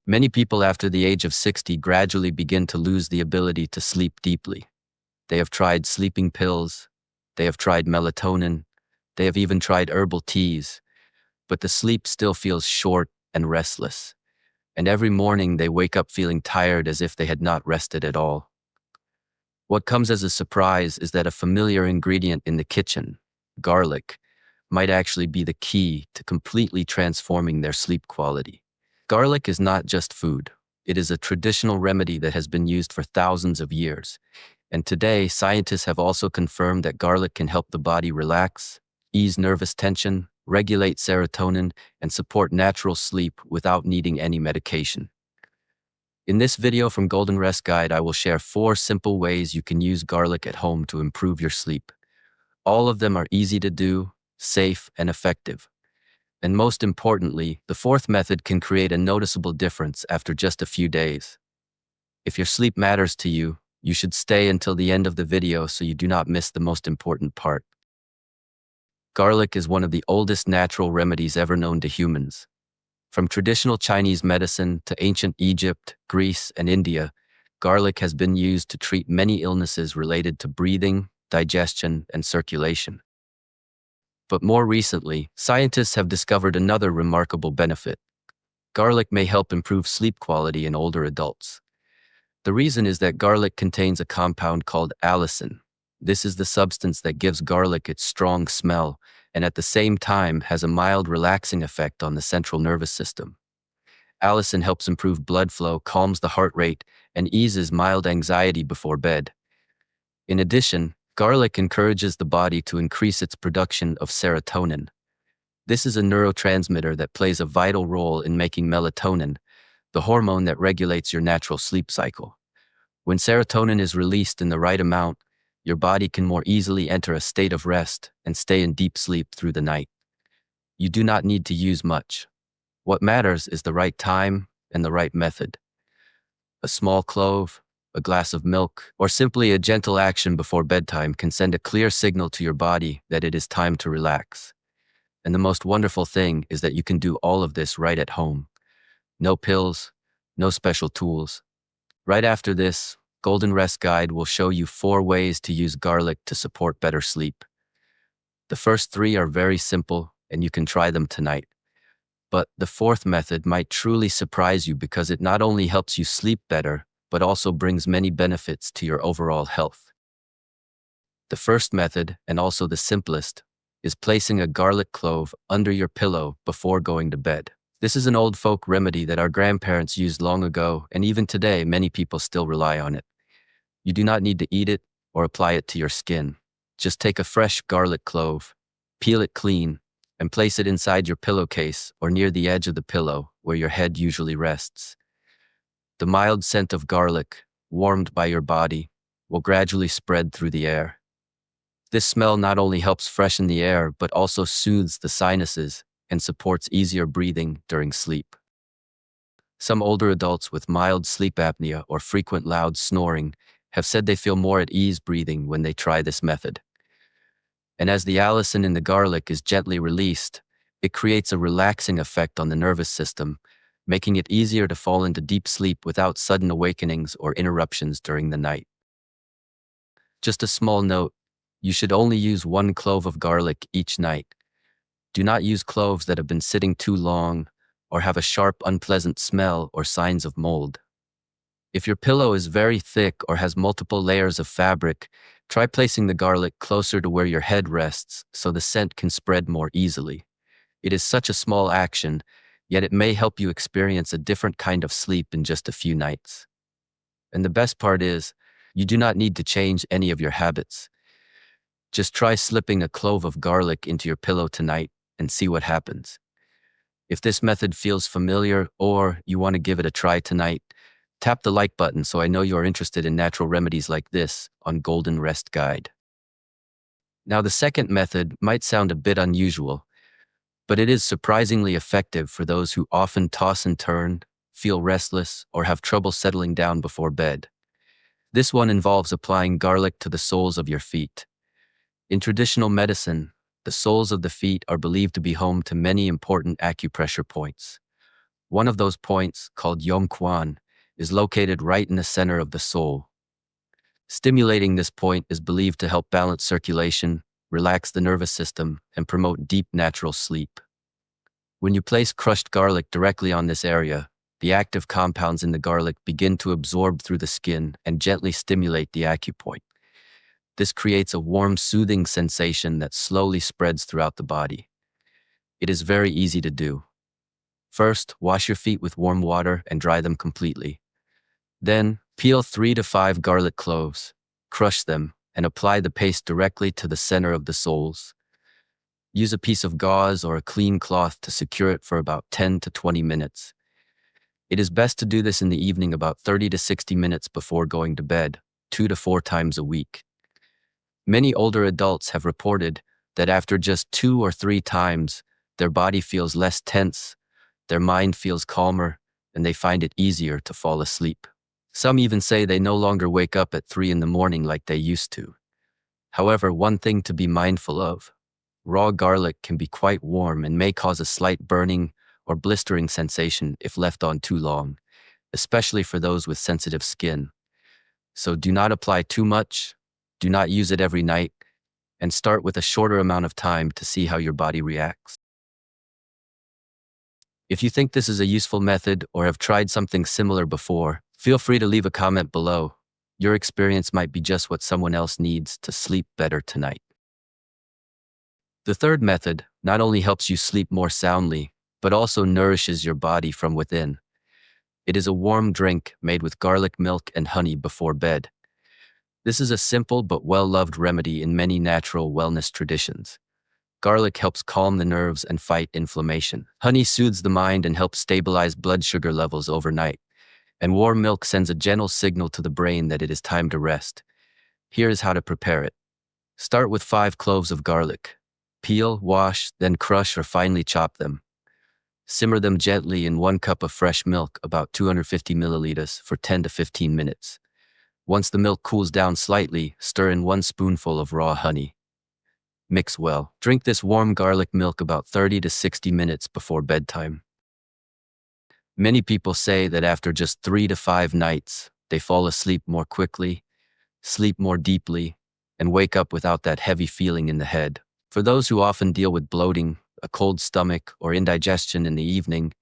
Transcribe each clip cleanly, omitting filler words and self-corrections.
Many people after the age of 60 gradually begin to lose the ability to sleep deeply. They have tried sleeping pills, they have tried melatonin, they have even tried herbal teas, but the sleep still feels short and restless. And every morning they wake up feeling tired as if they had not rested at all. What comes as a surprise is that a familiar ingredient in the kitchen, garlic, might actually be the key to completely transforming their sleep quality. Garlic is not just food. It is a traditional remedy that has been used for thousands of years. And today, scientists have also confirmed that garlic can help the body relax, ease nervous tension, regulate serotonin, and support natural sleep without needing any medication. In this video from Golden Rest Guide, I will share 4 simple ways you can use garlic at home to improve your sleep. All of them are easy to do, safe, and effective. And most importantly, the 4th method can create a noticeable difference after just a few days. If your sleep matters to you, you should stay until the end of the video so you do not miss the most important part. Garlic is one of the oldest natural remedies ever known to humans. From traditional Chinese medicine to ancient Egypt, Greece, and India, garlic has been used to treat many illnesses related to breathing, digestion, and circulation. But more recently, scientists have discovered another remarkable benefit. Garlic may help improve sleep quality in older adults. The reason is that garlic contains a compound called allicin. This is the substance that gives garlic its strong smell and at the same time has a mild relaxing effect on the central nervous system. Allicin helps improve blood flow, calms the heart rate, and eases mild anxiety before bed. In addition, garlic encourages the body to increase its production of serotonin. This is a neurotransmitter that plays a vital role in making melatonin, the hormone that regulates your natural sleep cycle. When serotonin is released in the right amount, your body can more easily enter a state of rest and stay in deep sleep through the night. You do not need to use much. What matters is the right time and the right method. A small clove, a glass of milk, or simply a gentle action before bedtime can send a clear signal to your body that it is time to relax. And the most wonderful thing is that you can do all of this right at home. No pills, no special tools. Right after this, Golden Rest Guide will show you 4 ways to use garlic to support better sleep. The first 3 are very simple, and you can try them tonight. But the 4th method might truly surprise you because it not only helps you sleep better, but also brings many benefits to your overall health. The first method, and also the simplest, is placing a garlic clove under your pillow before going to bed. This is an old folk remedy that our grandparents used long ago, and even today many people still rely on it. You do not need to eat it or apply it to your skin. Just take a fresh garlic clove, peel it clean, and place it inside your pillowcase or near the edge of the pillow where your head usually rests. The mild scent of garlic, warmed by your body, will gradually spread through the air. This smell not only helps freshen the air but also soothes the sinuses and supports easier breathing during sleep. Some older adults with mild sleep apnea or frequent loud snoring have said they feel more at ease breathing when they try this method. And as the allicin in the garlic is gently released, it creates a relaxing effect on the nervous system, making it easier to fall into deep sleep without sudden awakenings or interruptions during the night. Just a small note, you should only use 1 clove of garlic each night. Do not use cloves that have been sitting too long or have a sharp, unpleasant smell or signs of mold. If your pillow is very thick or has multiple layers of fabric, try placing the garlic closer to where your head rests so the scent can spread more easily. It is such a small action, yet it may help you experience a different kind of sleep in just a few nights. And the best part is, you do not need to change any of your habits. Just try slipping a clove of garlic into your pillow tonight and see what happens. If this method feels familiar or you want to give it a try tonight, tap the like button so I know you are interested in natural remedies like this on Golden Rest Guide. Now, the second method might sound a bit unusual, but it is surprisingly effective for those who often toss and turn, feel restless, or have trouble settling down before bed. This one involves applying garlic to the soles of your feet. In traditional medicine, the soles of the feet are believed to be home to many important acupressure points. One of those points, called Yom Kwan, is located right in the center of the soul. Stimulating this point is believed to help balance circulation, relax the nervous system, and promote deep natural sleep. When you place crushed garlic directly on this area, the active compounds in the garlic begin to absorb through the skin and gently stimulate the acupoint. This creates a warm, soothing sensation that slowly spreads throughout the body. It is very easy to do. First, wash your feet with warm water and dry them completely. Then, peel 3 to 5 garlic cloves, crush them, and apply the paste directly to the center of the soles. Use a piece of gauze or a clean cloth to secure it for about 10 to 20 minutes. It is best to do this in the evening about 30 to 60 minutes before going to bed, 2 to 4 times a week. Many older adults have reported that after just 2 or 3 times, their body feels less tense, their mind feels calmer, and they find it easier to fall asleep. Some even say they no longer wake up at 3 in the morning like they used to. However, one thing to be mindful of: raw garlic can be quite warm and may cause a slight burning or blistering sensation if left on too long, especially for those with sensitive skin. So do not apply too much, do not use it every night, and start with a shorter amount of time to see how your body reacts. If you think this is a useful method or have tried something similar before, feel free to leave a comment below. Your experience might be just what someone else needs to sleep better tonight. The third method not only helps you sleep more soundly, but also nourishes your body from within. It is a warm drink made with garlic milk and honey before bed. This is a simple but well-loved remedy in many natural wellness traditions. Garlic helps calm the nerves and fight inflammation. Honey soothes the mind and helps stabilize blood sugar levels overnight. And warm milk sends a gentle signal to the brain that it is time to rest. Here is how to prepare it. Start with 5 cloves of garlic. Peel, wash, then crush or finely chop them. Simmer them gently in 1 cup of fresh milk, about 250 milliliters, for 10 to 15 minutes. Once the milk cools down slightly, stir in 1 spoonful of raw honey. Mix well. Drink this warm garlic milk about 30 to 60 minutes before bedtime. Many people say that after just 3 to 5 nights, they fall asleep more quickly, sleep more deeply, and wake up without that heavy feeling in the head. For those who often deal with bloating, a cold stomach, or indigestion in the evening,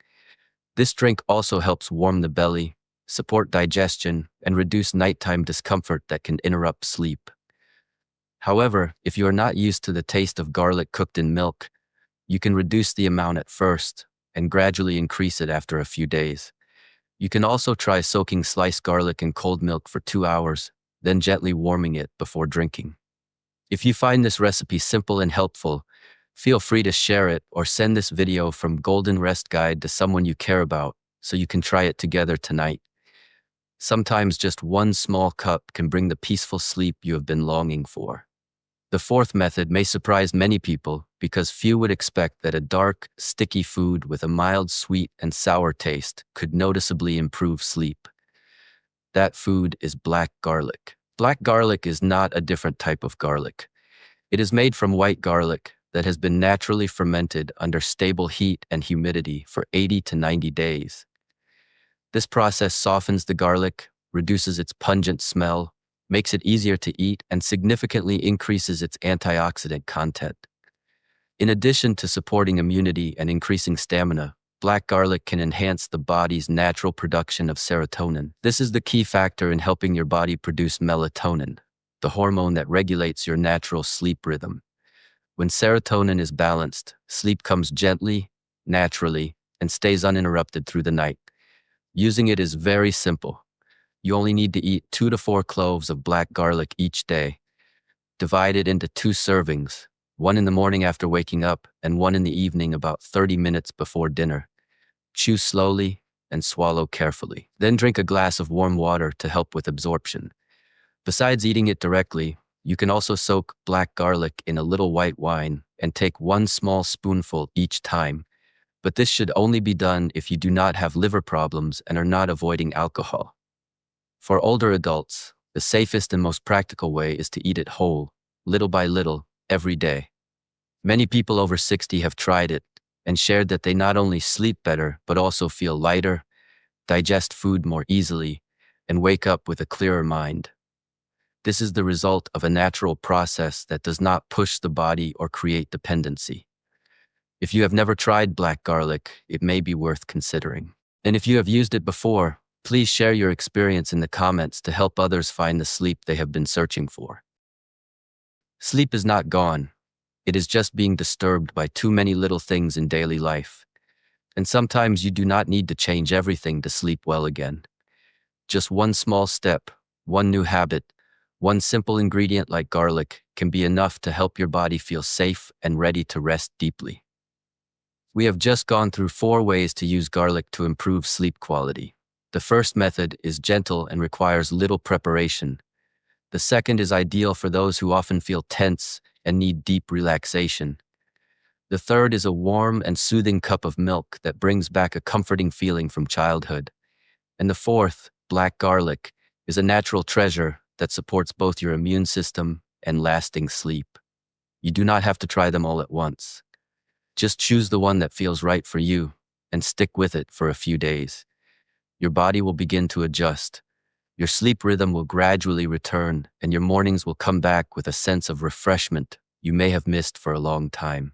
this drink also helps warm the belly, support digestion, and reduce nighttime discomfort that can interrupt sleep. However, if you are not used to the taste of garlic cooked in milk, you can reduce the amount at first and gradually increase it after a few days. You can also try soaking sliced garlic in cold milk for 2 hours, then gently warming it before drinking. If you find this recipe simple and helpful, feel free to share it or send this video from Golden Rest Guide to someone you care about so you can try it together tonight. Sometimes just 1 small cup can bring the peaceful sleep you have been longing for. The fourth method may surprise many people because few would expect that a dark, sticky food with a mild sweet and sour taste could noticeably improve sleep. That food is black garlic. Black garlic is not a different type of garlic. It is made from white garlic that has been naturally fermented under stable heat and humidity for 80 to 90 days. This process softens the garlic, reduces its pungent smell, makes it easier to eat, and significantly increases its antioxidant content. In addition to supporting immunity and increasing stamina, black garlic can enhance the body's natural production of serotonin. This is the key factor in helping your body produce melatonin, the hormone that regulates your natural sleep rhythm. When serotonin is balanced, sleep comes gently, naturally, and stays uninterrupted through the night. Using it is very simple. You only need to eat 2 to 4 cloves of black garlic each day. Divide it into 2 servings, 1 in the morning after waking up and 1 in the evening about 30 minutes before dinner. Chew slowly and swallow carefully. Then drink a glass of warm water to help with absorption. Besides eating it directly, you can also soak black garlic in a little white wine and take 1 small spoonful each time. But this should only be done if you do not have liver problems and are not avoiding alcohol. For older adults, the safest and most practical way is to eat it whole, little by little, every day. Many people over 60 have tried it, and shared that they not only sleep better, but also feel lighter, digest food more easily, and wake up with a clearer mind. This is the result of a natural process that does not push the body or create dependency. If you have never tried black garlic, it may be worth considering. And if you have used it before, please share your experience in the comments to help others find the sleep they have been searching for. Sleep is not gone. It is just being disturbed by too many little things in daily life. And sometimes you do not need to change everything to sleep well again. Just one small step, one new habit, one simple ingredient like garlic can be enough to help your body feel safe and ready to rest deeply. We have just gone through 4 ways to use garlic to improve sleep quality. The first method is gentle and requires little preparation. The second is ideal for those who often feel tense and need deep relaxation. The third is a warm and soothing cup of milk that brings back a comforting feeling from childhood. And the fourth, black garlic, is a natural treasure that supports both your immune system and lasting sleep. You do not have to try them all at once. Just choose the one that feels right for you and stick with it for a few days. Your body will begin to adjust. Your sleep rhythm will gradually return, and your mornings will come back with a sense of refreshment you may have missed for a long time.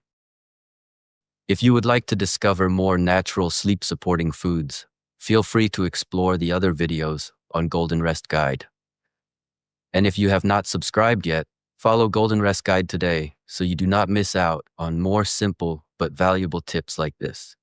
If you would like to discover more natural sleep-supporting foods, feel free to explore the other videos on Golden Rest Guide. And if you have not subscribed yet, follow Golden Rest Guide today so you do not miss out on more simple but valuable tips like this.